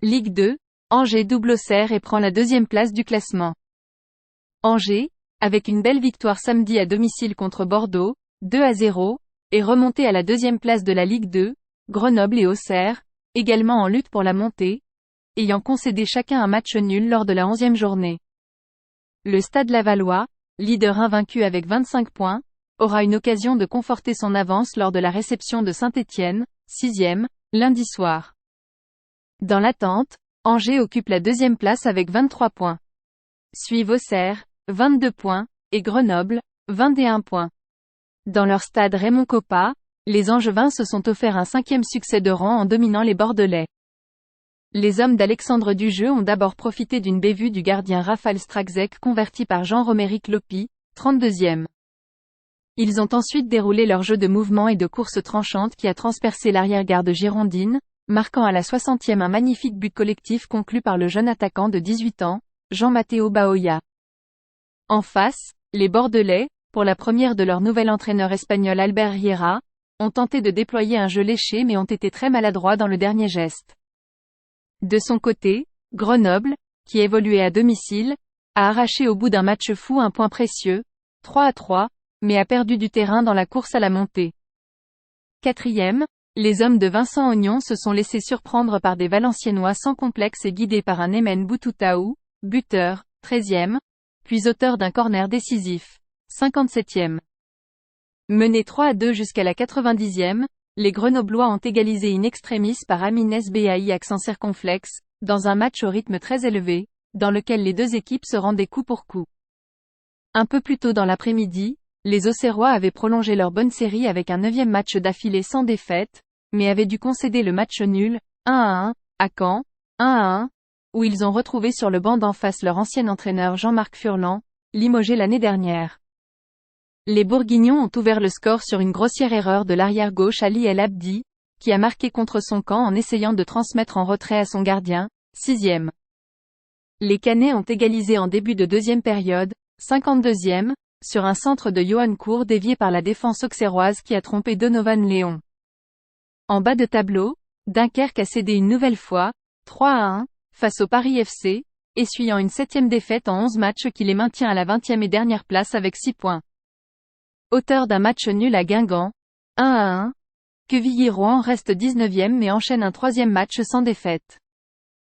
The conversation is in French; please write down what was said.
Ligue 2, Angers double Auxerre et prend la deuxième place du classement. Angers, avec une belle victoire samedi à domicile contre Bordeaux, 2-0, est remonté à la deuxième place de la Ligue 2, Grenoble et Auxerre, également en lutte pour la montée, ayant concédé chacun un match nul lors de la 11e journée. Le Stade Lavallois, leader invaincu avec 25 points, aura une occasion de conforter son avance lors de la réception de Saint-Étienne, 6e, lundi soir. Dans l'attente, Angers occupe la deuxième place avec 23 points. Suivent Auxerre, 22 points, et Grenoble, 21 points. Dans leur stade Raymond Kopa, les Angevins se sont offerts un 5e succès de rang en dominant les Bordelais. Les hommes d'Alexandre Dujeu ont d'abord profité d'une bévue du gardien Rafał Strakzek converti par Jean-Roméric Lopi, 32e. Ils ont ensuite déroulé leur jeu de mouvement et de course tranchante qui a transpercé l'arrière-garde girondine, marquant à la 60e un magnifique but collectif conclu par le jeune attaquant de 18 ans, Jean-Matteo Baoya. En face, les Bordelais, pour la première de leur nouvel entraîneur espagnol Albert Riera, ont tenté de déployer un jeu léché mais ont été très maladroits dans le dernier geste. De son côté, Grenoble, qui évoluait à domicile, a arraché au bout d'un match fou un point précieux, 3-3, mais a perdu du terrain dans la course à la montée. 4e, les hommes de Vincent Ognon se sont laissés surprendre par des Valenciennois sans complexe et guidés par un Emen Boutoutaou, buteur, 13e, puis auteur d'un corner décisif, 57e. Menés 3-2 jusqu'à la 90e, les Grenoblois ont égalisé in extremis par Amines Beahi accent circonflexe, dans un match au rythme très élevé, dans lequel les deux équipes se rendaient coup pour coup. Un peu plus tôt dans l'après-midi, les Auxerrois avaient prolongé leur bonne série avec un 9e match d'affilée sans défaite, mais avaient dû concéder le match nul, 1-1, à Caen, 1-1, où ils ont retrouvé sur le banc d'en face leur ancien entraîneur Jean-Marc Furlan, limogé l'année dernière. Les Bourguignons ont ouvert le score sur une grossière erreur de l'arrière-gauche Ali El Abdi, qui a marqué contre son camp en essayant de transmettre en retrait à son gardien, 6e. Les Canets ont égalisé en début de deuxième période, 52e, sur un centre de Johan Cour dévié par la défense auxerroise qui a trompé Donovan Léon. En bas de tableau, Dunkerque a cédé une nouvelle fois, 3-1, face au Paris FC, essuyant une 7e défaite en 11 matchs qui les maintient à la 20e et dernière place avec 6 points. Auteur d'un match nul à Guingamp, 1-1, Quevilly-Rouen reste 19e mais enchaîne un 3e match sans défaite.